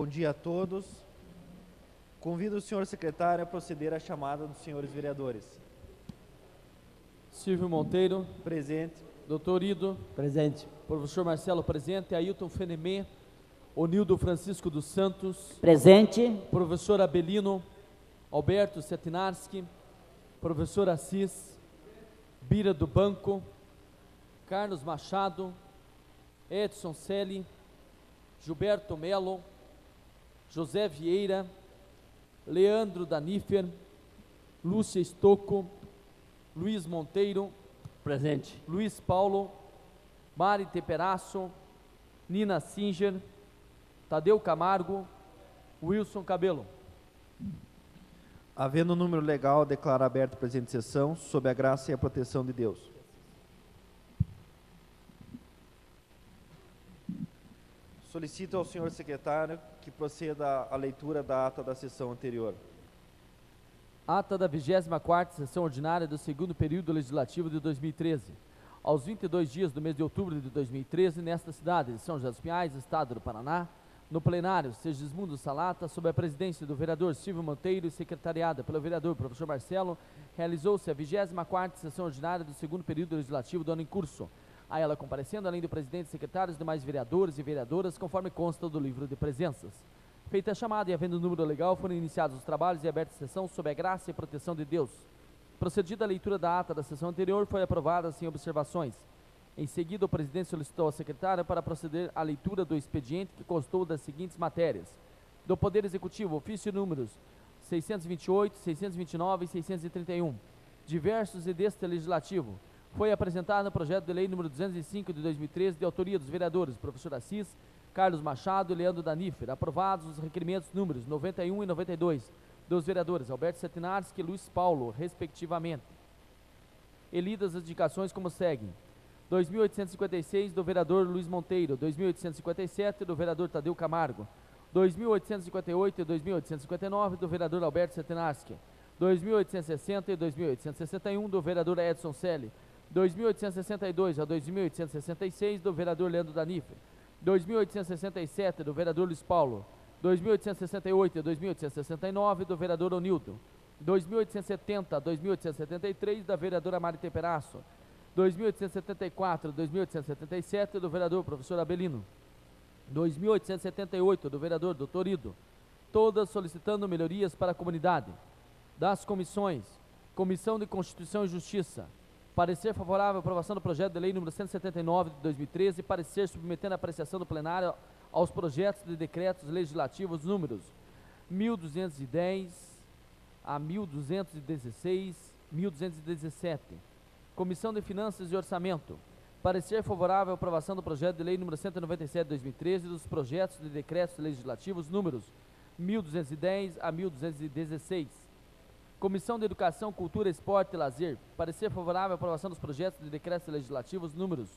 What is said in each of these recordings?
Bom dia a todos. Convido o senhor secretário a proceder à chamada dos senhores vereadores. Silvio Monteiro. Presente. Doutor Ido. Presente. Professor Marcelo, presente. Ailton Fenemê. Onildo Francisco dos Santos. Presente. Professor Abelino. Alberto Setinarski. Professor Assis. Bira do Banco. Carlos Machado. Edson Selle. Gilberto Melo. José Vieira. Leandro Danifer. Lúcia Estocco. Luiz Monteiro. Presente. Luiz Paulo. Mari Teperaço. Nina Singer. Tadeu Camargo. Wilson Cabelo. Havendo número legal, declaro aberta a presente sessão, sob a graça e a proteção de Deus. Solicito ao senhor secretário que proceda à leitura da ata da sessão anterior. Ata da 24ª sessão ordinária do segundo período legislativo de 2013. Aos 22 dias do mês de outubro de 2013, nesta cidade de São José dos Pinhais, estado do Paraná, no plenário Segismundo Salata, sob a presidência do vereador Silvio Monteiro e secretariada pelo vereador professor Marcelo, realizou-se a 24ª sessão ordinária do segundo período legislativo do ano em curso. A ela comparecendo, além do presidente, secretários, demais vereadores e vereadoras, conforme consta do livro de presenças. Feita a chamada e havendo número legal, foram iniciados os trabalhos e aberta a sessão sob a graça e proteção de Deus. Procedida a leitura da ata da sessão anterior, foi aprovada sem observações. Em seguida, o presidente solicitou à secretária para proceder à leitura do expediente que constou das seguintes matérias: do Poder Executivo, ofício números 628, 629 e 631, diversos e deste legislativo. Foi apresentado o projeto de lei número 205 de 2013, de autoria dos vereadores professor Assis, Carlos Machado e Leandro Danifer, aprovados os requerimentos números 91 e 92 dos vereadores Alberto Setinarski e Luiz Paulo, respectivamente. E lidas as indicações como seguem: 2.856 do vereador Luiz Monteiro, 2.857 do vereador Tadeu Camargo, 2.858 e 2.859 do vereador Alberto Setinarski, 2.860 e 2.861 do vereador Edson Selle, 2.862 a 2.866 do vereador Leandro Danifer, 2.867 do vereador Luiz Paulo, 2.868 e 2.869 do vereador Onildo, 2.870 a 2.873 da vereadora Mari Teperaço, 2.874 a 2.877 do vereador professor Abelino, 2.878 do vereador Doutor Ido, todas solicitando melhorias para a comunidade. Das comissões: Comissão de Constituição e Justiça, parecer favorável à aprovação do projeto de lei número 179 de 2013 e parecer submetendo a apreciação do plenário aos projetos de decretos legislativos números 1.210 a 1.216, 1.217. Comissão de Finanças e Orçamento, parecer favorável à aprovação do projeto de lei número 197 de 2013 e dos projetos de decretos legislativos números 1.210 a 1.216. Comissão de Educação, Cultura, Esporte e Lazer, parecer favorável à aprovação dos projetos de decretos legislativos números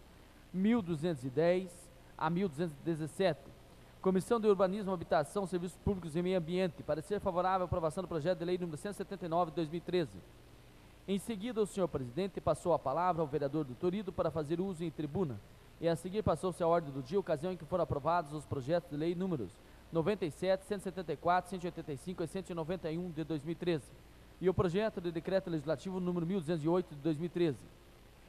1.210 a 1.217. Comissão de Urbanismo, Habitação, Serviços Públicos e Meio Ambiente, parecer favorável à aprovação do projeto de lei número 179 de 2013. Em seguida, o senhor presidente passou a palavra ao vereador Doutor Ido para fazer uso em tribuna, e a seguir passou-se a ordem do dia, ocasião em que foram aprovados os projetos de lei números 97, 174, 185 e 191 de 2013, e o projeto de decreto legislativo número 1208 de 2013.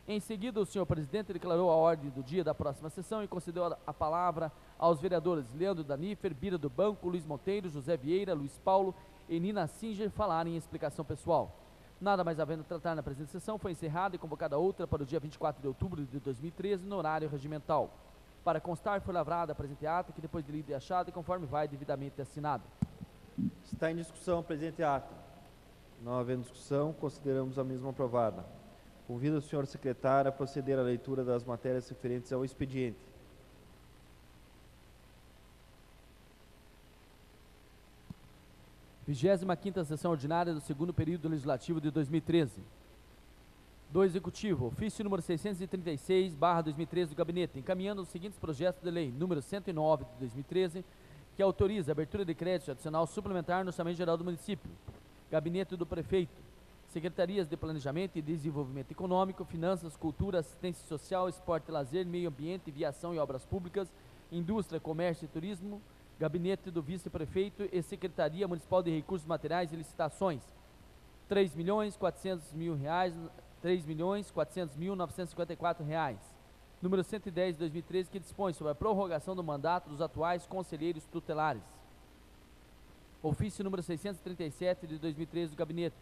Em seguida, o senhor presidente declarou a ordem do dia da próxima sessão e concedeu a palavra aos vereadores Leandro Danifer, Bira do Banco, Luiz Monteiro, José Vieira, Luiz Paulo e Nina Singer falarem em explicação pessoal. Nada mais havendo a tratar na presente sessão, foi encerrada e convocada outra para o dia 24 de outubro de 2013, no horário regimental. Para constar, foi lavrada a presente ata, que depois de lida e achada, e conforme vai devidamente assinada. Está em discussão o presente ato. Não havendo discussão, consideramos a mesma aprovada. Convido o senhor secretário a proceder à leitura das matérias referentes ao expediente. Vigésima-quinta sessão ordinária do segundo período legislativo de 2013. Do Executivo, ofício número 636/2013 do Gabinete, encaminhando os seguintes projetos de lei: número 109 de 2013, que autoriza a abertura de crédito adicional suplementar no orçamento geral do município. Gabinete do Prefeito, Secretarias de Planejamento e Desenvolvimento Econômico, Finanças, Cultura, Assistência Social, Esporte e Lazer, Meio Ambiente, Viação e Obras Públicas, Indústria, Comércio e Turismo, Gabinete do Vice-Prefeito e Secretaria Municipal de Recursos Materiais e Licitações, R$ 3.400.954. Número 110 de 2013, que dispõe sobre a prorrogação do mandato dos atuais conselheiros tutelares. Ofício número 637 de 2013 do Gabinete,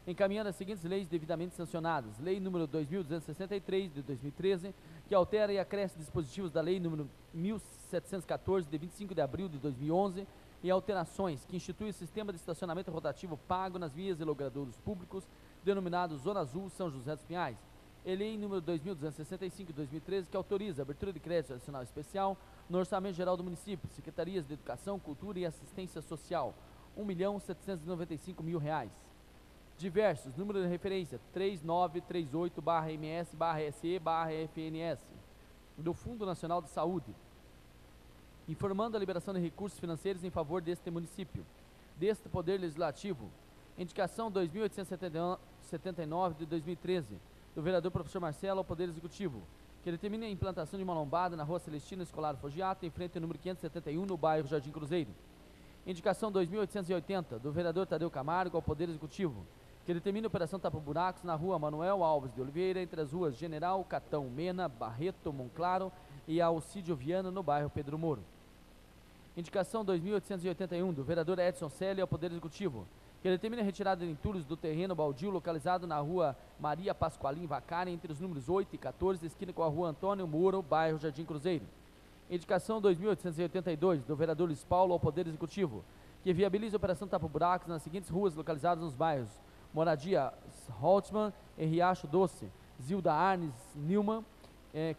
encaminhando as seguintes leis devidamente sancionadas. Lei número 2.263 de 2013, que altera e acresce dispositivos da Lei número 1.714 de 25 de abril de 2011 e alterações que institui o sistema de estacionamento rotativo pago nas vias e logradouros públicos, denominado Zona Azul São José dos Pinhais. E lei número 2.265 de 2013, que autoriza a abertura de crédito adicional especial no Orçamento Geral do Município, Secretarias de Educação, Cultura e Assistência Social, R$ 1.795.000. Diversos, número de referência 3938/MS/SE/FNS, do Fundo Nacional de Saúde, informando a liberação de recursos financeiros em favor deste município. Deste Poder Legislativo, indicação 2879 de 2013, do vereador professor Marcelo ao Poder Executivo, que determina a implantação de uma lombada na Rua Celestino Escolar Fogiato, em frente ao número 571, no bairro Jardim Cruzeiro. Indicação 2880, do vereador Tadeu Camargo ao Poder Executivo, que determina a operação tapa-buracos na Rua Manuel Alves de Oliveira, entre as ruas General, Catão, Mena, Barreto, Monclaro e Alcídio Viana, no bairro Pedro Moro. Indicação 2881, do vereador Edson Celi ao Poder Executivo, que determina a retirada de entulhos do terreno baldio localizado na Rua Maria Pascoalim Vacari, entre os números 8 e 14, esquina com a Rua Antônio Muro, bairro Jardim Cruzeiro. Indicação 2882, do vereador Luiz Paulo ao Poder Executivo, que viabiliza a operação tapa-buracos nas seguintes ruas localizadas nos bairros Moradia Holtzman e Riacho Doce, Zilda Arnes Nilman,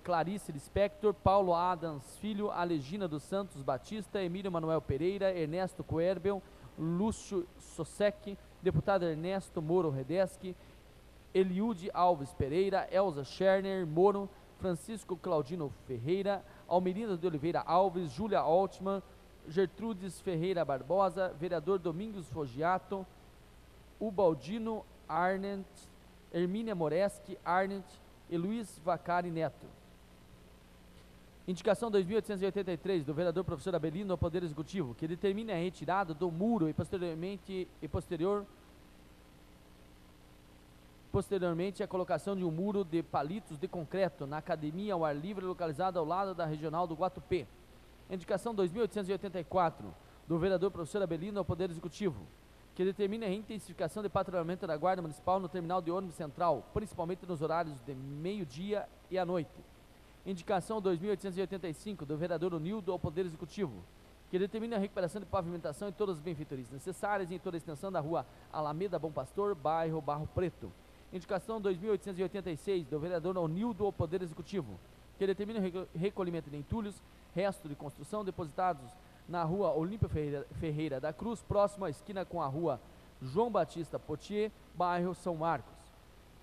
Clarice Lispector, Paulo Adams Filho, Alegina dos Santos Batista, Emílio Manuel Pereira, Ernesto Coerbel, Lúcio Sosek, deputado Ernesto Moro Redeschi, Eliude Alves Pereira, Elza Scherner Moro, Francisco Claudino Ferreira, Almerinda de Oliveira Alves, Júlia Altman, Gertrudes Ferreira Barbosa, vereador Domingos Fogiato, Ubaldino Arnett, Hermínia Moreski Arnett e Luiz Vacari Neto. Indicação 2883, do vereador professor Abelino ao Poder Executivo, que determina a retirada do muro e posteriormente a colocação de um muro de palitos de concreto na academia ao ar livre localizada ao lado da regional do Guatupê. Indicação 2884, do vereador professor Abelino ao Poder Executivo, que determina a intensificação de patrulhamento da Guarda Municipal no terminal de ônibus central, principalmente nos horários de meio-dia e à noite. Indicação 2885, do vereador Unildo ao Poder Executivo, que determina a recuperação de pavimentação em todas as benfeitorias necessárias e em toda a extensão da Rua Alameda Bom Pastor, bairro Barro Preto. Indicação 2886, do vereador Unildo ao Poder Executivo, que determina o recolhimento de entulhos, restos de construção depositados na Rua Olímpio Ferreira da Cruz, próximo à esquina com a Rua João Batista Potier, bairro São Marcos.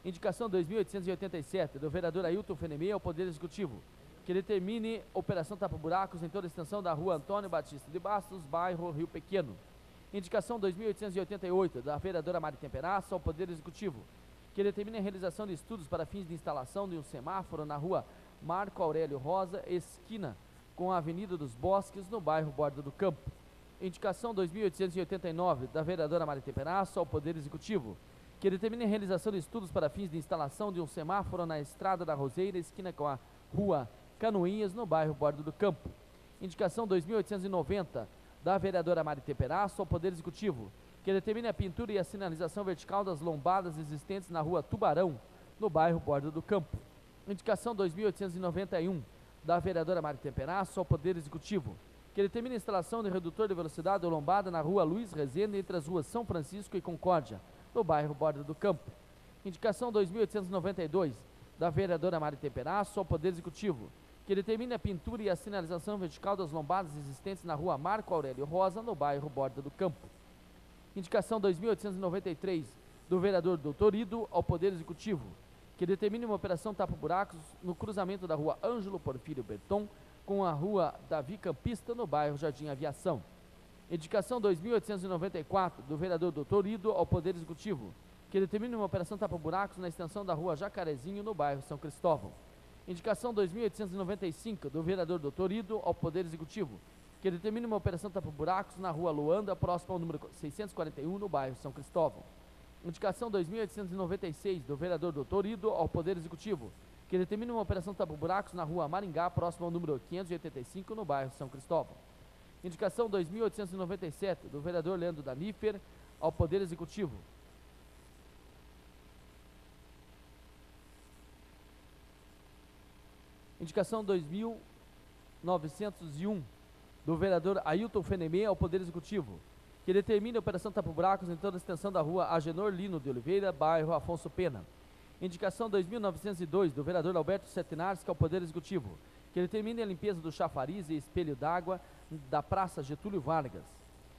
Indicação 2887, do vereador Ailton Fenemê ao Poder Executivo, que determine operação tapa-buracos em toda a extensão da Rua Antônio Batista de Bastos, bairro Rio Pequeno. Indicação 2888, da vereadora Mari Temperaço ao Poder Executivo, que determine a realização de estudos para fins de instalação de um semáforo na Rua Marco Aurélio Rosa, esquina com a Avenida dos Bosques, no bairro Borda do Campo. Indicação 2889, da vereadora Mari Temperaço ao Poder Executivo, que determine a realização de estudos para fins de instalação de um semáforo na Estrada da Roseira, esquina com a Rua Canoinhas, no bairro Borda do Campo. Indicação 2890, da vereadora Mari Temperaço ao Poder Executivo, que determine a pintura e a sinalização vertical das lombadas existentes na Rua Tubarão, no bairro Borda do Campo. Indicação 2891, da vereadora Mari Temperaço ao Poder Executivo, que determine a instalação de redutor de velocidade ou lombada na Rua Luiz Rezende, entre as ruas São Francisco e Concórdia, no bairro Borda do Campo. Indicação 2892, da vereadora Mari Temperaço ao Poder Executivo, que determine a pintura e a sinalização vertical das lombadas existentes na Rua Marco Aurélio Rosa, no bairro Borda do Campo. Indicação 2893, do vereador Doutor Ido ao Poder Executivo, que determine uma operação tapa-buracos no cruzamento da Rua Ângelo Porfírio Berton com a Rua Davi Campista, no bairro Jardim Aviação. Indicação 2894, do vereador Doutor Ido ao Poder Executivo, que determine uma operação tapa-buracos na extensão da Rua Jacarezinho, no bairro São Cristóvão. Indicação 2895, do vereador Doutor Ido ao Poder Executivo, que determine uma operação tapa-buracos na rua Luanda, próximo ao número 641, no bairro São Cristóvão. Indicação 2896, do vereador Dr. Ido ao Poder Executivo, que determine uma operação tapa-buracos na rua Maringá, próximo ao número 585, no bairro São Cristóvão. Indicação 2897, do vereador Leandro Danifer ao Poder Executivo. Indicação 2901, do vereador Ailton Fenemê ao Poder Executivo, que determine a operação tapa-buracos em toda a extensão da rua Agenor Lino de Oliveira, bairro Afonso Pena. Indicação 2902, do vereador Alberto Setinarski ao Poder Executivo, que determine a limpeza do chafariz e espelho d'água da Praça Getúlio Vargas.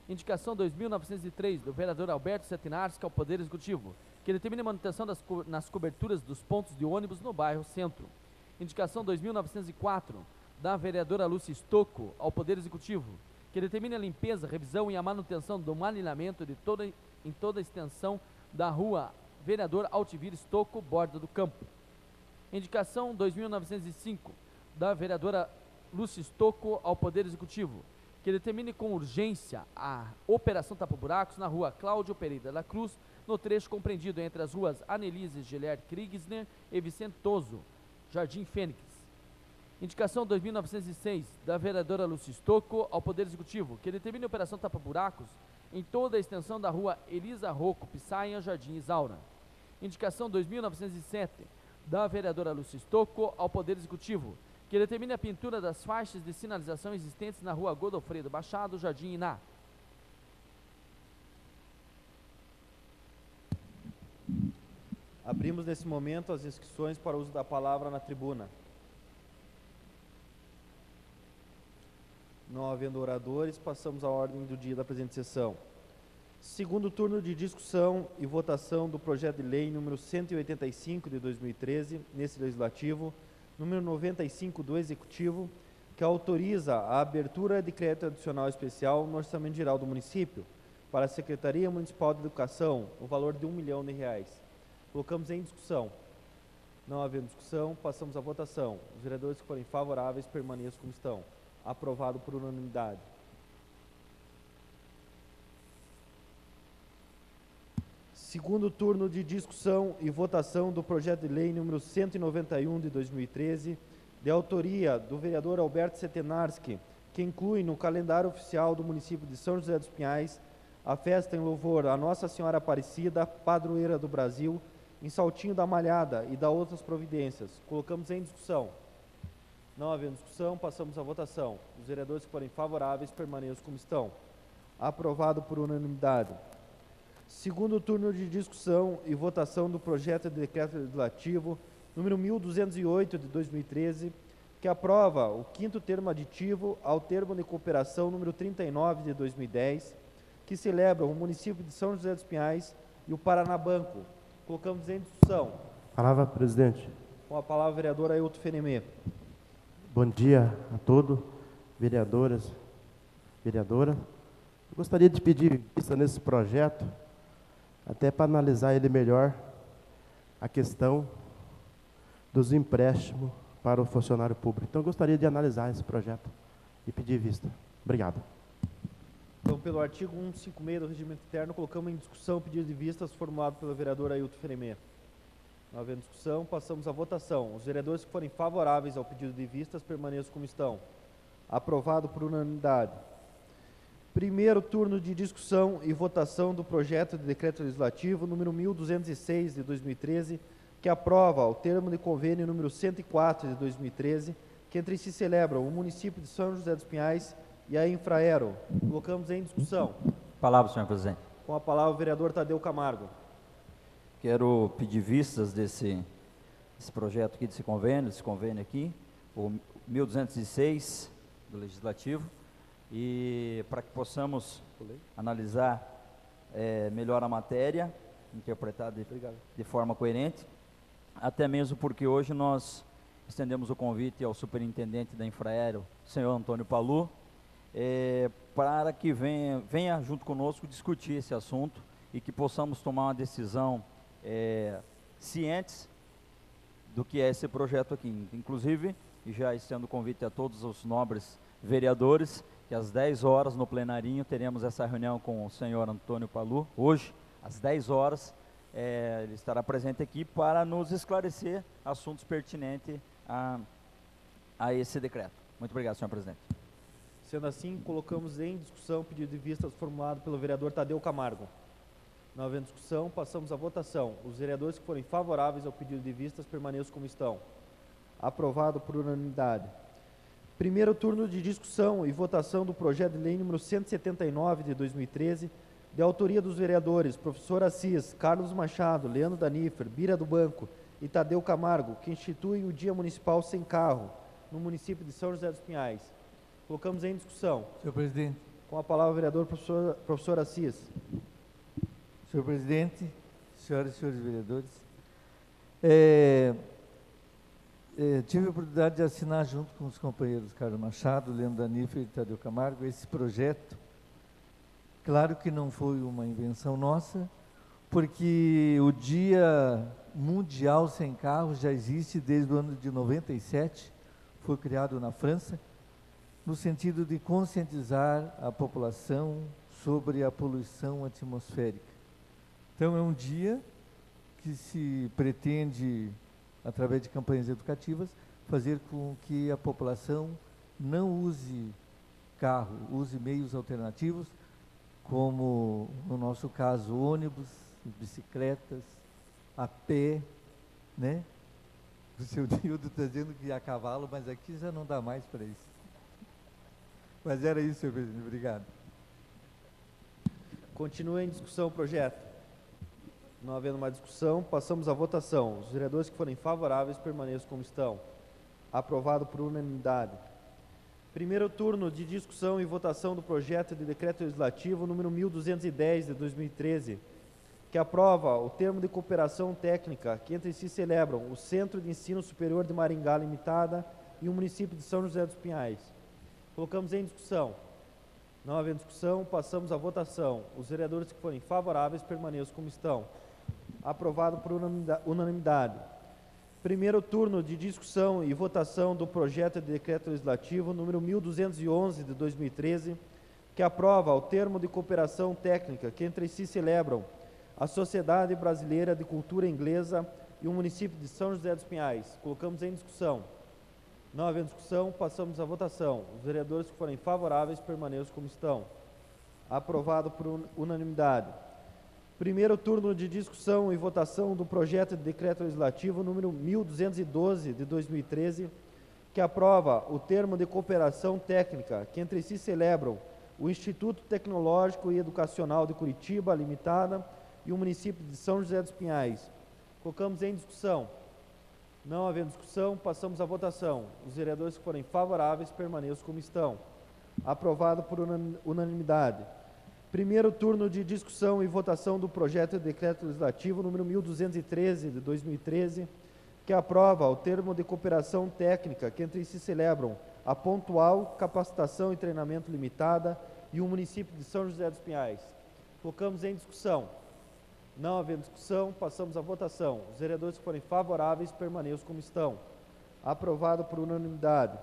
Indicação 2903, do vereador Alberto Setinarski ao Poder Executivo, que determine a manutenção nas coberturas dos pontos de ônibus no bairro Centro. Indicação 2904, da vereadora Lúcia Stocco ao Poder Executivo, que determine a limpeza, revisão e a manutenção do malinhamento em toda a extensão da rua vereador Altivir Stocco, Borda do Campo. Indicação 2905, da vereadora Lúcia Stocco ao Poder Executivo, que determine com urgência a operação tapa-buracos na rua Cláudio Pereira da Cruz, no trecho compreendido entre as ruas Annelise Gilliard Kriegsner e Vicentoso, Jardim Fênix. Indicação 2906, da vereadora Lúcia Stocco ao Poder Executivo, que determine a operação tapa-buracos em toda a extensão da rua Elisa Rocco, Pissaia, Jardim Isaura. Indicação 2907, da vereadora Lúcia Stocco ao Poder Executivo, que determine a pintura das faixas de sinalização existentes na rua Godofredo Machado, Jardim Iná. Abrimos nesse momento as inscrições para o uso da palavra na tribuna. Não havendo oradores, passamos à ordem do dia da presente sessão. Segundo turno de discussão e votação do projeto de lei número 185 de 2013, nesse legislativo, número 95 do Executivo, que autoriza a abertura de crédito adicional especial no Orçamento Geral do município para a Secretaria Municipal de Educação, o valor de R$1 milhão. Colocamos em discussão. Não havendo discussão, passamos à votação. Os vereadores que forem favoráveis permaneçam como estão. Aprovado por unanimidade. Segundo turno de discussão e votação do projeto de lei número 191 de 2013, de autoria do vereador Alberto Setinarski, que inclui no calendário oficial do município de São José dos Pinhais a festa em louvor a Nossa Senhora Aparecida, padroeira do Brasil, em Saltinho da Malhada e da outras providências. Colocamos em discussão. Não havendo discussão, passamos à votação. Os vereadores que forem favoráveis permaneçam como estão. Aprovado por unanimidade. Segundo turno de discussão e votação do projeto de decreto legislativo número 1208 de 2013, que aprova o quinto termo aditivo ao termo de cooperação número 39 de 2010, que celebra o município de São José dos Pinhais e o Paranabanco. Colocamos em discussão. Palavra, presidente. Com a palavra, vereador Ailton Fenemê. Bom dia a todos, vereadoras, vereadora. Eu gostaria de pedir vista nesse projeto, até para analisar ele melhor, a questão dos empréstimos para o funcionário público. Então, eu gostaria de analisar esse projeto e pedir vista. Obrigado. Então, pelo artigo 156 do Regimento Interno, colocamos em discussão o pedido de vistas formulado pelo vereador Ailton Fenemê. Não havendo discussão, passamos à votação. Os vereadores que forem favoráveis ao pedido de vistas permaneçam como estão. Aprovado por unanimidade. Primeiro turno de discussão e votação do projeto de decreto legislativo número 1206 de 2013, que aprova o termo de convênio número 104 de 2013, que entre si celebram o município de São José dos Pinhais e a Infraero. Colocamos em discussão. Palavra, senhor presidente. Com a palavra, o vereador Tadeu Camargo. Quero pedir vistas desse projeto aqui, desse convênio aqui, o 1206 do Legislativo, e para que possamos analisar melhor a matéria, interpretada de forma coerente, até mesmo porque hoje nós estendemos o convite ao superintendente da Infraero, senhor Antônio Palu, para que venha junto conosco discutir esse assunto e que possamos tomar uma decisão cientes do que é esse projeto aqui. Inclusive, já estendo o convite a todos os nobres vereadores que às 10 horas no plenarinho teremos essa reunião com o senhor Antônio Palu, hoje, às 10 horas, ele estará presente aqui para nos esclarecer assuntos pertinentes a esse decreto. Muito obrigado, senhor presidente. Sendo assim, colocamos em discussão o pedido de vistas formulado pelo vereador Tadeu Camargo. Não havendo discussão, passamos à votação. Os vereadores que forem favoráveis ao pedido de vistas permaneçam como estão. Aprovado por unanimidade. Primeiro turno de discussão e votação do projeto de lei número 179 de 2013, de autoria dos vereadores professor Assis, Carlos Machado, Leandro Danifer, Bira do Banco e Tadeu Camargo, que instituem o Dia Municipal Sem Carro no município de São José dos Pinhais. Colocamos em discussão. Senhor presidente. Com a palavra o vereador professor Assis. Senhor presidente, senhoras e senhores vereadores, tive a oportunidade de assinar junto com os companheiros Carlos Machado, Leandro Danifer e Tadeu Camargo esse projeto. Claro que não foi uma invenção nossa, porque o Dia Mundial Sem Carro já existe desde o ano de 97, foi criado na França, no sentido de conscientizar a população sobre a poluição atmosférica. Então é um dia que se pretende, através de campanhas educativas, fazer com que a população não use carro, use meios alternativos, como no nosso caso ônibus, bicicletas, a pé, né? O seu Dildo está dizendo que a cavalo, mas aqui já não dá mais para isso. Mas era isso, senhor presidente. Obrigado. Continua em discussão o projeto. Não havendo mais discussão, passamos à votação. Os vereadores que forem favoráveis permaneçam como estão. Aprovado por unanimidade. Primeiro turno de discussão e votação do projeto de decreto legislativo número 1210 de 2013, que aprova o termo de cooperação técnica que entre si celebram o Centro de Ensino Superior de Maringá Limitada e o município de São José dos Pinhais. Colocamos em discussão. Não havendo discussão, passamos à votação. Os vereadores que forem favoráveis permaneçam como estão. Aprovado por unanimidade. Primeiro turno de discussão e votação do projeto de decreto legislativo número 1211 de 2013, que aprova o termo de cooperação técnica que entre si celebram a Sociedade Brasileira de Cultura Inglesa e o município de São José dos Pinhais. Colocamos em discussão. Não havendo discussão, passamos à votação. Os vereadores que forem favoráveis permaneçam como estão. Aprovado por unanimidade. Primeiro turno de discussão e votação do projeto de decreto legislativo número 1212 de 2013, que aprova o termo de cooperação técnica que entre si celebram o Instituto Tecnológico e Educacional de Curitiba Limitada e o município de São José dos Pinhais. Colocamos em discussão. Não havendo discussão, passamos à votação. Os vereadores que forem favoráveis permaneçam como estão. Aprovado por unanimidade. Primeiro turno de discussão e votação do projeto de decreto legislativo número 1213 de 2013, que aprova o termo de cooperação técnica que entre si celebram a Pontual Capacitação e Treinamento Limitada e o município de São José dos Pinhais. Colocamos em discussão. Não havendo discussão, passamos à votação. Os vereadores que forem favoráveis permaneçam como estão. Aprovado por unanimidade.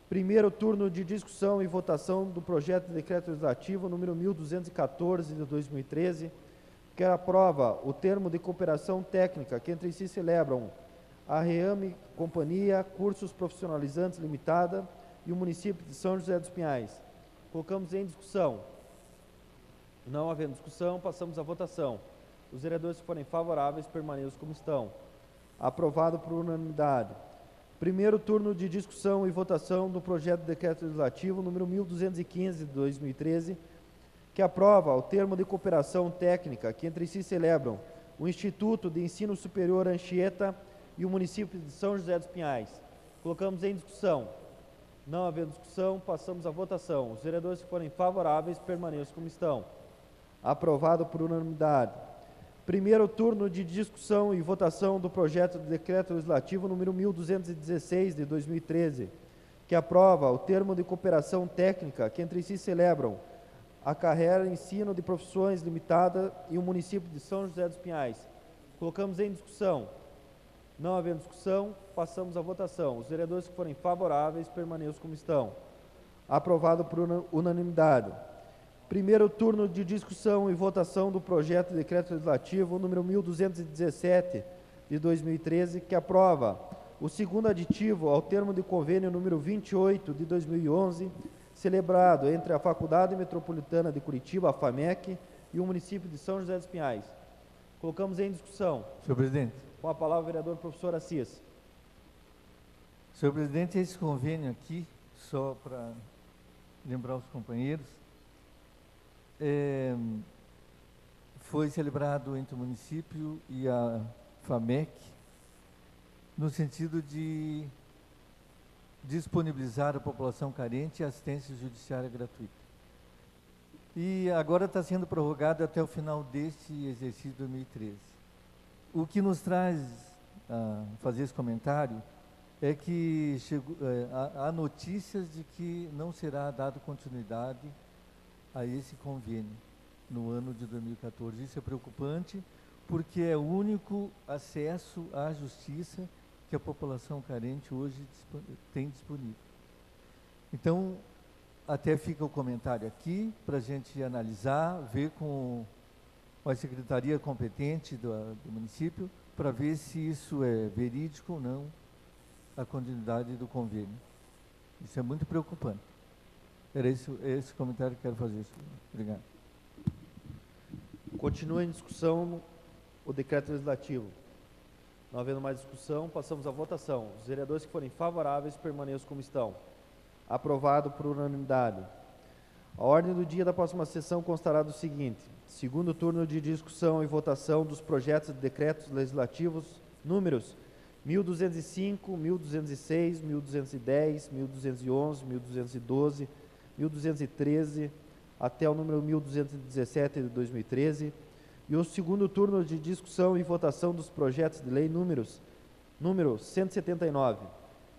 Primeiro turno de discussão e votação do projeto de decreto legislativo número 1214 de 2013, que aprova o termo de cooperação técnica que entre si celebram a Reame Companhia Cursos Profissionalizantes Limitada e o município de São José dos Pinhais. Colocamos em discussão. Não havendo discussão, passamos à votação. Os vereadores que forem favoráveis permaneçam como estão. Aprovado por unanimidade. Primeiro turno de discussão e votação do projeto de decreto legislativo número 1215 de 2013, que aprova o termo de cooperação técnica que entre si celebram o Instituto de Ensino Superior Anchieta e o município de São José dos Pinhais. Colocamos em discussão. Não havendo discussão, passamos à votação. Os vereadores que forem favoráveis permaneçam como estão. Aprovado por unanimidade. Primeiro turno de discussão e votação do projeto de decreto legislativo número 1216 de 2013, que aprova o termo de cooperação técnica que entre si celebram a Carreira Ensino de Profissões Limitada e o município de São José dos Pinhais. Colocamos em discussão. Não havendo discussão, passamos à votação. Os vereadores que forem favoráveis permaneçam como estão. Aprovado por unanimidade. Primeiro turno de discussão e votação do projeto de decreto legislativo número 1217 de 2013, que aprova o segundo aditivo ao termo de convênio número 28 de 2011, celebrado entre a Faculdade Metropolitana de Curitiba, a FAMEC, e o município de São José dos Pinhais. Colocamos em discussão. Senhor presidente. Com a palavra o vereador professor Assis. Senhor presidente, esse convênio aqui, só para lembrar os companheiros, foi celebrado entre o município e a FAMEC, no sentido de disponibilizar à população carente assistência judiciária gratuita. E agora está sendo prorrogado até o final deste exercício 2013. O que nos traz a fazer esse comentário é que há notícias de que não será dado continuidade a esse convênio no ano de 2014. Isso é preocupante, porque é o único acesso à justiça que a população carente hoje tem disponível. Então, até fica o comentário aqui para a gente analisar, ver com a secretaria competente do município, para ver se isso é verídico ou não, a continuidade do convênio. Isso é muito preocupante. Era esse comentário que quero fazer, senhor. Obrigado. Continua em discussão o decreto legislativo. Não havendo mais discussão, passamos à votação. Os vereadores que forem favoráveis permaneçam como estão. Aprovado por unanimidade. A ordem do dia da próxima sessão constará do seguinte: segundo turno de discussão e votação dos projetos de decretos legislativos números 1205, 1206, 1210, 1211, 1212, 1213, até o número 1217 de 2013, e o segundo turno de discussão e votação dos projetos de lei número 179.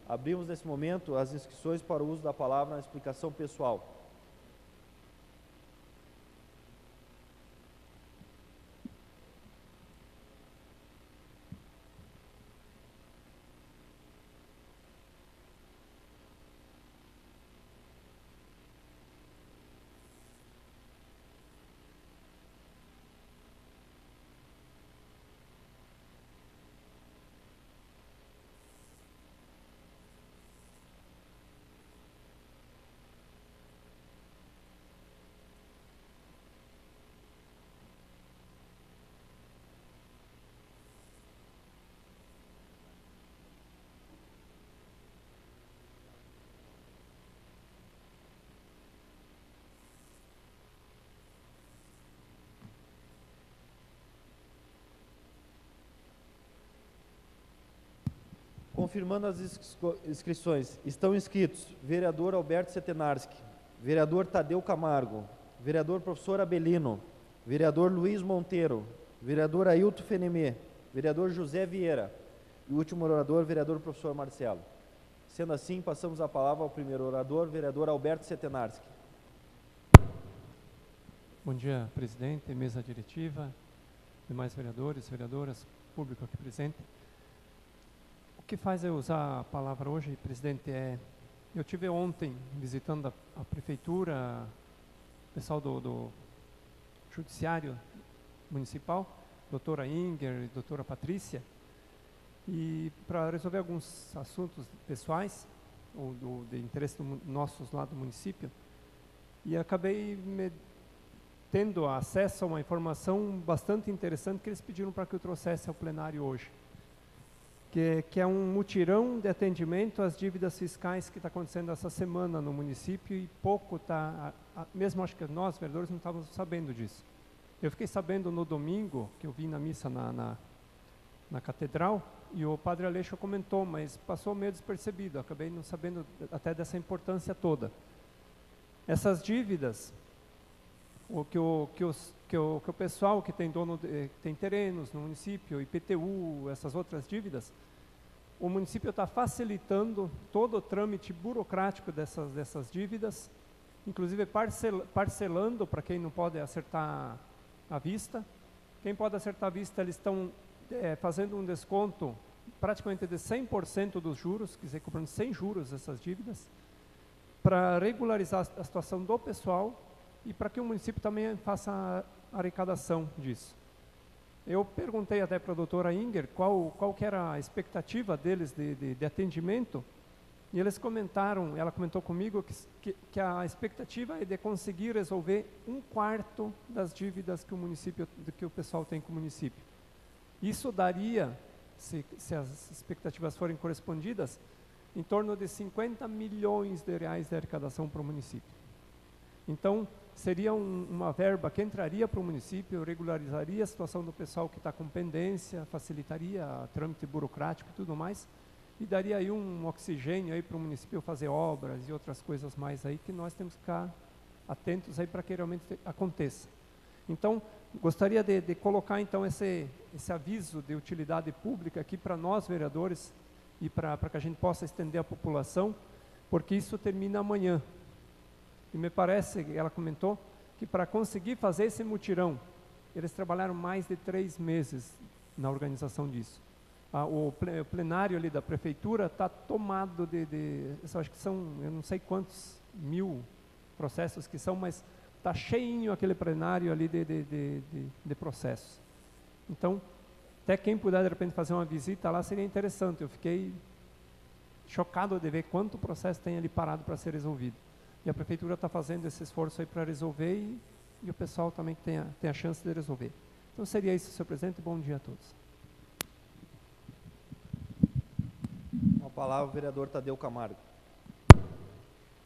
Abrimos nesse momento as inscrições para o uso da palavra na explicação pessoal. Confirmando as inscrições, estão inscritos vereador Alberto Setenarski, vereador Tadeu Camargo, vereador professor Abelino, vereador Luiz Monteiro, vereador Ailton Fenemê, vereador José Vieira e o último orador, vereador professor Marcelo. Sendo assim, passamos a palavra ao primeiro orador, vereador Alberto Setenarski. Bom dia, presidente, mesa diretiva, demais vereadores, vereadoras, público aqui presente. O que faz eu usar a palavra hoje, presidente, eu tive ontem visitando a prefeitura, o pessoal do judiciário municipal, doutora Inger e doutora Patrícia, e para resolver alguns assuntos pessoais, ou de interesse nossos lá do município, e acabei tendo acesso a uma informação bastante interessante que eles pediram para que eu trouxesse ao plenário hoje. Que é um mutirão de atendimento às dívidas fiscais que está acontecendo essa semana no município e pouco está, mesmo acho que nós, vereadores, não estávamos sabendo disso. Eu fiquei sabendo no domingo, que eu vim na missa na catedral, e o padre Aleixo comentou, mas passou meio despercebido, acabei não sabendo até dessa importância toda. Essas dívidas, o pessoal que tem tem terrenos no município, IPTU, essas outras dívidas, o município está facilitando todo o trâmite burocrático dessas dívidas, inclusive parcelando para quem não pode acertar à vista. Quem pode acertar à vista, eles estão fazendo um desconto praticamente de 100% dos juros, quer dizer, cobrando sem juros essas dívidas. para regularizar a situação do pessoal e para que o município também faça a arrecadação disso. Eu perguntei até para a doutora Inger qual que era a expectativa deles de atendimento, e eles comentaram, ela comentou comigo que a expectativa é de conseguir resolver 1/4 das dívidas que o pessoal tem com o município. Isso daria, se as expectativas forem correspondidas, em torno de 50 milhões de reais de arrecadação para o município. Então, seria uma verba que entraria para o município, regularizaria a situação do pessoal que está com pendência, facilitaria o trâmite burocrático e tudo mais, e daria aí um oxigênio aí para o município fazer obras e outras coisas mais aí que nós temos que ficar atentos aí para que realmente aconteça. Então, gostaria de colocar então esse aviso de utilidade pública aqui para nós vereadores e para que a gente possa estender à população, porque isso termina amanhã. E me parece, ela comentou, que para conseguir fazer esse mutirão, eles trabalharam mais de 3 meses na organização disso. O plenário ali da prefeitura está tomado eu acho que são, eu não sei quantos mil processos que são, mas está cheinho aquele plenário ali de processos. Então, até quem puder de repente fazer uma visita lá seria interessante. Eu fiquei chocado de ver quanto processo tem ali parado para ser resolvido. E a prefeitura está fazendo esse esforço aí para resolver e o pessoal também tem a chance de resolver. Então seria isso, senhor presidente. Bom dia a todos. Com a palavra, o vereador Tadeu Camargo.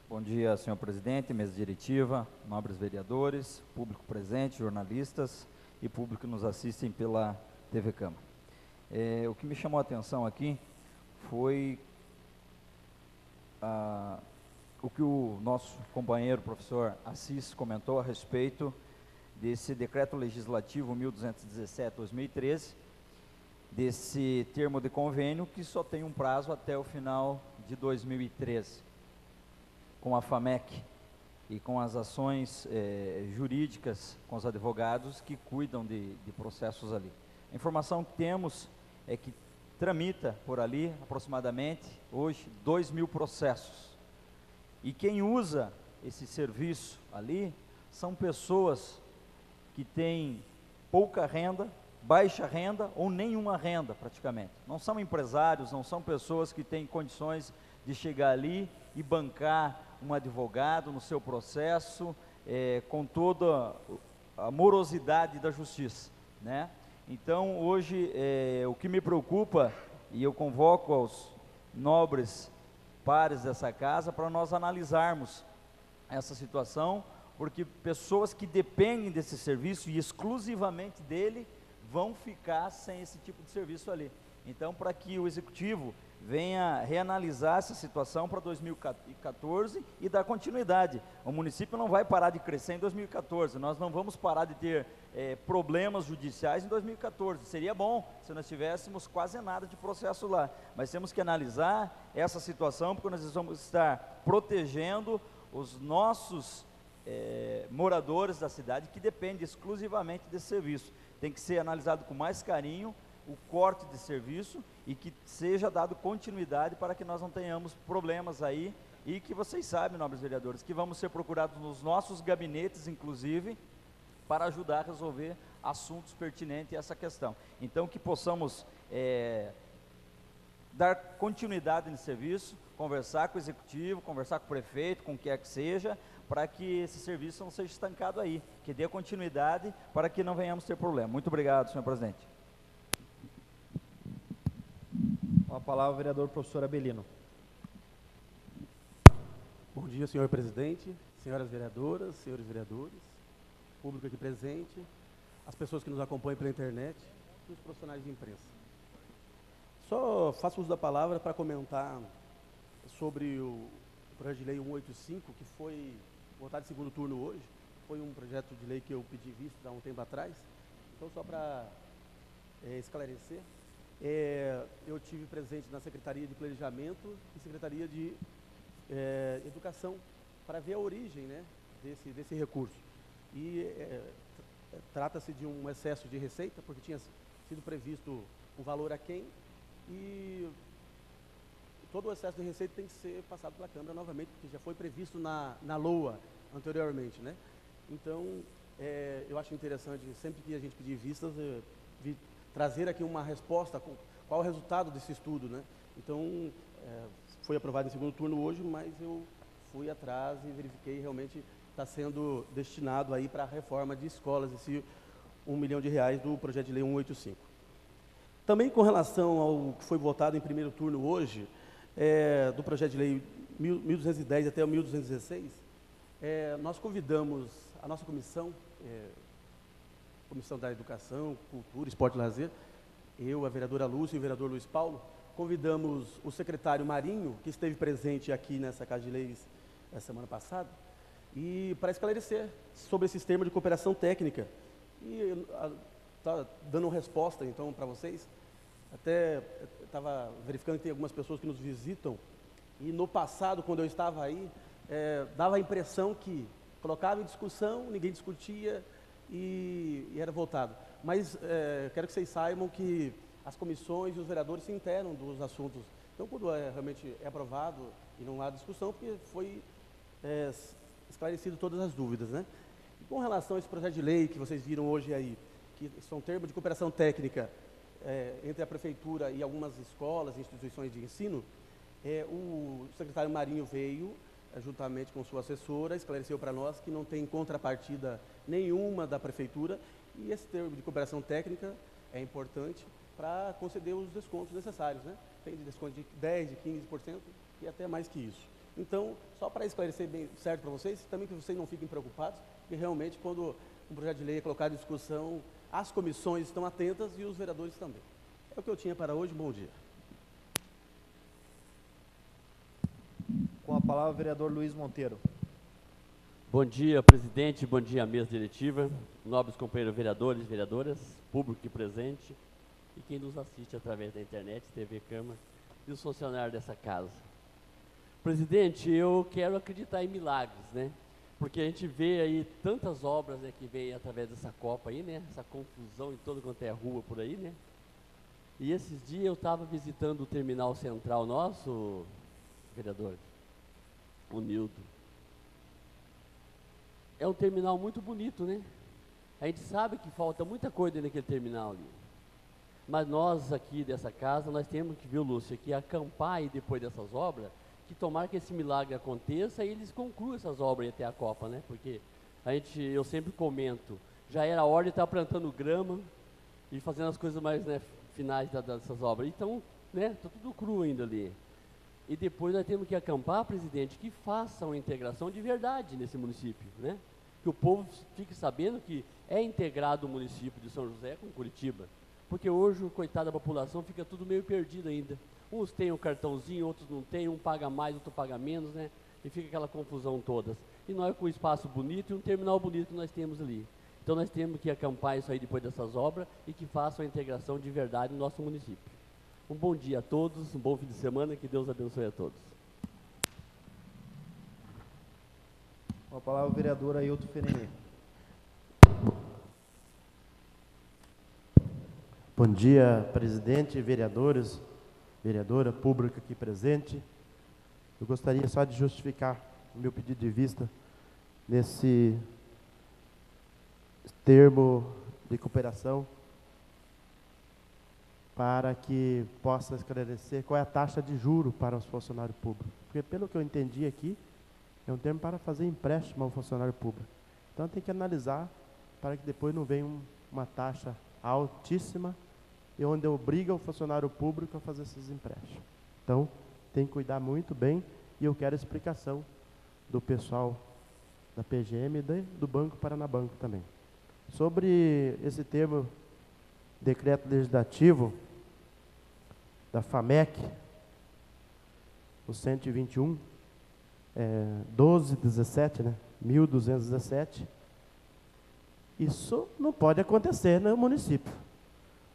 Bom dia, senhor presidente, mesa diretiva, nobres vereadores, público presente, jornalistas e público que nos assistem pela TV Câmara. O que me chamou a atenção aqui foi o que o nosso companheiro professor Assis comentou a respeito desse decreto legislativo 1217/2013, desse termo de convênio que só tem um prazo até o final de 2013, com a FAMEC e com as ações jurídicas com os advogados que cuidam de processos ali. A informação que temos é que tramita por ali aproximadamente hoje 2.000 processos. E quem usa esse serviço ali são pessoas que têm pouca renda, baixa renda ou nenhuma renda praticamente. Não são empresários, não são pessoas que têm condições de chegar ali e bancar um advogado no seu processo com toda a morosidade da justiça, né? Então, hoje, o que me preocupa, e eu convoco aos nobres pares dessa casa para nós analisarmos essa situação, porque pessoas que dependem desse serviço e exclusivamente dele vão ficar sem esse tipo de serviço ali. Então, para que o executivo venha reanalisar essa situação para 2014 e dar continuidade. O município não vai parar de crescer em 2014, nós não vamos parar de ter problemas judiciais em 2014. Seria bom se nós tivéssemos quase nada de processo lá, mas temos que analisar essa situação, porque nós vamos estar protegendo os nossos moradores da cidade que dependem exclusivamente desse serviço. Tem que ser analisado com mais carinho o corte de serviço e que seja dado continuidade para que nós não tenhamos problemas aí e que vocês sabem, nobres vereadores, que vamos ser procurados nos nossos gabinetes, inclusive, para ajudar a resolver assuntos pertinentes a essa questão. Então, que possamos dar continuidade nesse serviço, conversar com o executivo, conversar com o prefeito, com o que quer que seja, para que esse serviço não seja estancado aí, que dê continuidade para que não venhamos ter problema. Muito obrigado, senhor presidente. Com a palavra, o vereador professor Abelino. Bom dia, senhor presidente, senhoras vereadoras, senhores vereadores, público aqui presente, as pessoas que nos acompanham pela internet e os profissionais de imprensa. Só faço uso da palavra para comentar sobre o projeto de lei 185, que foi votado em segundo turno hoje. Foi um projeto de lei que eu pedi vista há um tempo atrás. Então, só para esclarecer, eu tive presente na Secretaria de Planejamento e Secretaria de Educação para ver a origem, né, desse recurso. E trata-se de um excesso de receita, porque tinha sido previsto um valor aquém, e todo o excesso de receita tem que ser passado pela Câmara novamente, porque já foi previsto na LOA anteriormente, né? Então, eu acho interessante, sempre que a gente pedir vistas, trazer aqui uma resposta, qual é o resultado desse estudo, né? Então, foi aprovado em segundo turno hoje, mas eu fui atrás e verifiquei realmente está sendo destinado aí para a reforma de escolas, esse R$1 milhão do projeto de lei 185. Também com relação ao que foi votado em primeiro turno hoje, do projeto de lei 1210 até o 1216, nós convidamos a nossa comissão, Comissão da Educação, Cultura, Esporte e Lazer, eu, a vereadora Lúcia e o vereador Luiz Paulo, convidamos o secretário Marinho, que esteve presente aqui nessa Casa de Leis a semana passada, e para esclarecer sobre esses termos de cooperação técnica. E está dando resposta, então, para vocês. Até estava verificando que tem algumas pessoas que nos visitam, e no passado, quando eu estava aí, dava a impressão que colocava em discussão, ninguém discutia e era votado. Mas quero que vocês saibam que as comissões e os vereadores se interam dos assuntos. Então, quando realmente é aprovado e não há discussão, porque foi esclarecido todas as dúvidas, né? E com relação a esse projeto de lei que vocês viram hoje aí, que são termos de cooperação técnica entre a prefeitura e algumas escolas e instituições de ensino, o secretário Marinho veio, juntamente com sua assessora, esclareceu para nós que não tem contrapartida nenhuma da prefeitura, e esse termo de cooperação técnica é importante para conceder os descontos necessários, né? Tem de desconto de 10%, de 15% e até mais que isso. Então, só para esclarecer bem certo para vocês, também que vocês não fiquem preocupados, que realmente quando um projeto de lei é colocado em discussão, as comissões estão atentas e os vereadores também. É o que eu tinha para hoje, bom dia. Com a palavra o vereador Luiz Monteiro. Bom dia, presidente, bom dia, mesa diretiva, nobres companheiros vereadores, vereadoras, público aqui presente e quem nos assiste através da internet, TV, Câmara e os funcionários dessa casa. Presidente, eu quero acreditar em milagres, né? Porque a gente vê aí tantas obras, né, que vêm através dessa Copa aí, né? Essa confusão em todo quanto é rua por aí, né? E esses dias eu estava visitando o terminal central nosso, vereador, o Nildo. É um terminal muito bonito, né? A gente sabe que falta muita coisa naquele terminal ali. Mas nós aqui dessa casa, nós temos que, viu, Lúcia, que acampar aí depois dessas obras, que tomara que esse milagre aconteça e eles concluam essas obras até a Copa, né? Porque eu sempre comento, já era hora de estar plantando grama e fazendo as coisas mais, né, finais dessas obras. Então, né, está tudo cru ainda ali. E depois nós temos que acampar, presidente, que façam a integração de verdade nesse município, né? Que o povo fique sabendo que é integrado o município de São José com Curitiba. Porque hoje, coitada da população, fica tudo meio perdido ainda. Uns têm um cartãozinho, outros não têm, um paga mais, outro paga menos, né? E fica aquela confusão toda. E nós com um espaço bonito e um terminal bonito que nós temos ali. Então nós temos que acampar isso aí depois dessas obras e que façam a integração de verdade no nosso município. Um bom dia a todos, um bom fim de semana, que Deus abençoe a todos. Com a palavra o vereador Ailton Ferenê. Bom dia, presidente, vereadores, vereadora, público aqui presente. Eu gostaria só de justificar o meu pedido de vista nesse termo de cooperação para que possa esclarecer qual é a taxa de juro para os funcionários públicos. Porque, pelo que eu entendi aqui, é um termo para fazer empréstimo ao funcionário público. Então, tem que analisar para que depois não venha uma taxa altíssima e onde obriga o funcionário público a fazer esses empréstimos. Então, tem que cuidar muito bem e eu quero a explicação do pessoal da PGM e do Banco Paranabanco também. Sobre esse termo, decreto legislativo da FAMEC, o 121, 1217, né? 1217, isso não pode acontecer no município,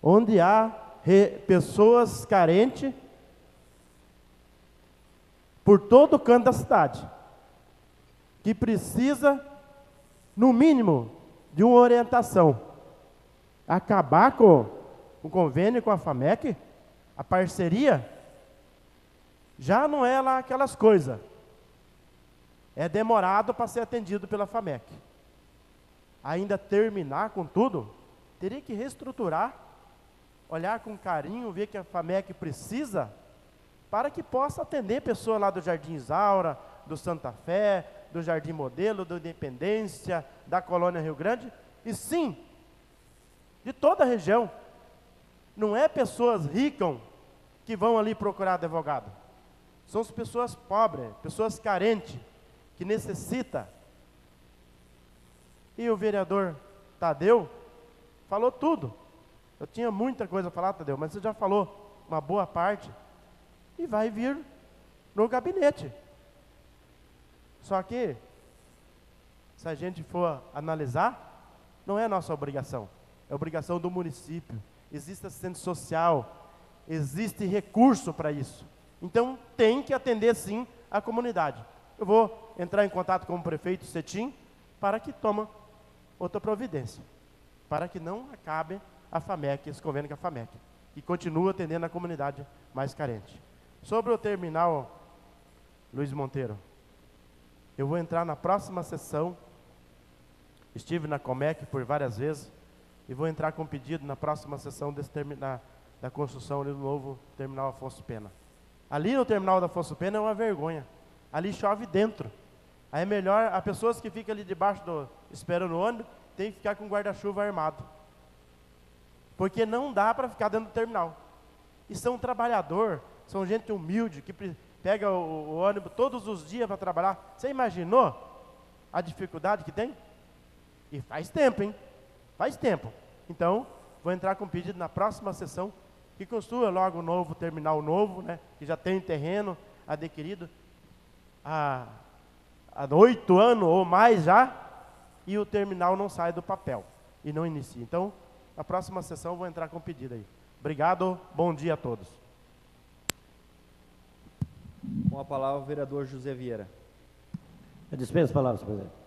onde há pessoas carentes por todo o canto da cidade, que precisa, no mínimo, de uma orientação. Acabar com o convênio com a FAMEC, a parceria, já não é lá aquelas coisas. É demorado para ser atendido pela FAMEC. Ainda terminar com tudo, teria que reestruturar, olhar com carinho, ver que a FAMEC precisa, para que possa atender pessoas lá do Jardim Isaura, do Santa Fé, do Jardim Modelo, do Independência, da Colônia Rio Grande, e sim, de toda a região. Não é pessoas ricas que vão ali procurar advogado. São as pessoas pobres, pessoas carentes, que necessitam. E o vereador Tadeu falou tudo. Eu tinha muita coisa a falar, Tadeu, mas você já falou uma boa parte. E vai vir no gabinete. Só que, se a gente for analisar, não é nossa obrigação. É obrigação do município. Existe assistente social, existe recurso para isso. Então, tem que atender sim a comunidade. Eu vou entrar em contato com o prefeito Cetim para que tome outra providência, para que não acabe a FAMEC, esse convênio com a FAMEC, e continue atendendo a comunidade mais carente. Sobre o terminal, Luiz Monteiro, eu vou entrar na próxima sessão, estive na Comec por várias vezes, e vou entrar com pedido na próxima sessão da construção ali do novo terminal Afonso Pena. Ali no terminal da Afonso Pena é uma vergonha. Ali chove dentro. Aí é melhor, as pessoas que ficam ali debaixo esperando o ônibus, tem que ficar com guarda-chuva armado. Porque não dá para ficar dentro do terminal. E são trabalhador, são gente humilde, que pega o ônibus todos os dias para trabalhar. Você imaginou a dificuldade que tem? E faz tempo, hein? Faz tempo. Então, vou entrar com pedido na próxima sessão, que construa logo um novo terminal novo, né? Que já tem terreno adquirido há 8 anos ou mais já, e o terminal não sai do papel e não inicia. Então, na próxima sessão vou entrar com pedido aí. Obrigado, bom dia a todos. Com a palavra o vereador José Vieira. Eu dispenso as palavras, senhor presidente.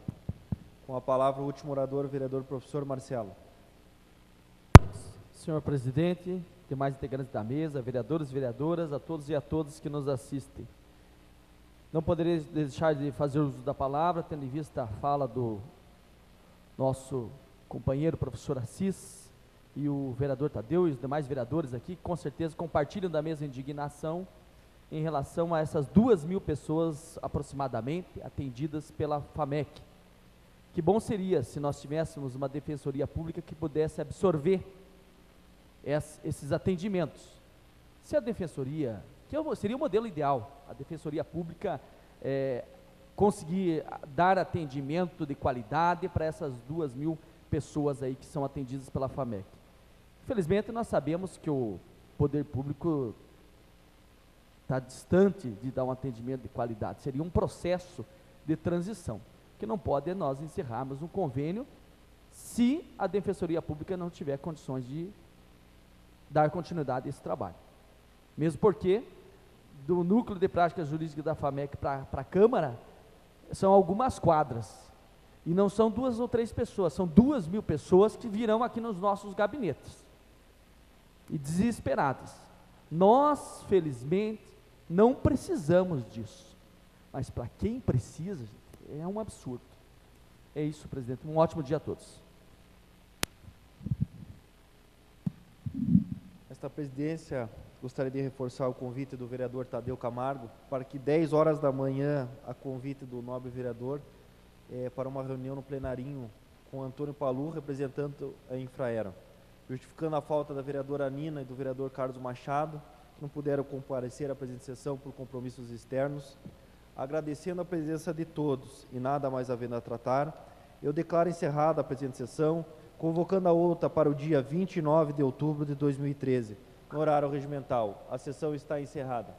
Com a palavra o último orador, o vereador professor Marcelo. Senhor presidente, demais integrantes da mesa, vereadores e vereadoras, a todos e a todas que nos assistem. Não poderia deixar de fazer uso da palavra, tendo em vista a fala do nosso companheiro professor Assis e o vereador Tadeu e os demais vereadores aqui, que com certeza compartilham da mesma indignação em relação a essas 2.000 pessoas aproximadamente atendidas pela FAMEC. Que bom seria se nós tivéssemos uma defensoria pública que pudesse absorver esses atendimentos. Se a defensoria, seria o modelo ideal, a defensoria pública conseguir dar atendimento de qualidade para essas 2.000 pessoas aí que são atendidas pela FAMEC. Infelizmente, nós sabemos que o poder público está distante de dar um atendimento de qualidade. Seria um processo de transição, que não pode nós encerrarmos um convênio se a defensoria pública não tiver condições de dar continuidade a esse trabalho. Mesmo porque, do núcleo de prática jurídica da FAMEC para a Câmara, são algumas quadras, e não são 2 ou 3 pessoas, são 2.000 pessoas que virão aqui nos nossos gabinetes, e desesperadas. Nós, felizmente, não precisamos disso, mas para quem precisa, é um absurdo. É isso, presidente, um ótimo dia a todos. Esta presidência gostaria de reforçar o convite do vereador Tadeu Camargo para que 10 horas da manhã, a convite do nobre vereador, para uma reunião no plenarinho com Antônio Palu, representando a Infraero, justificando a falta da vereadora Nina e do vereador Carlos Machado, que não puderam comparecer à presente sessão por compromissos externos. Agradecendo a presença de todos e nada mais havendo a tratar, eu declaro encerrada a presente sessão, convocando a outra para o dia 29 de outubro de 2013, no horário regimental. A sessão está encerrada.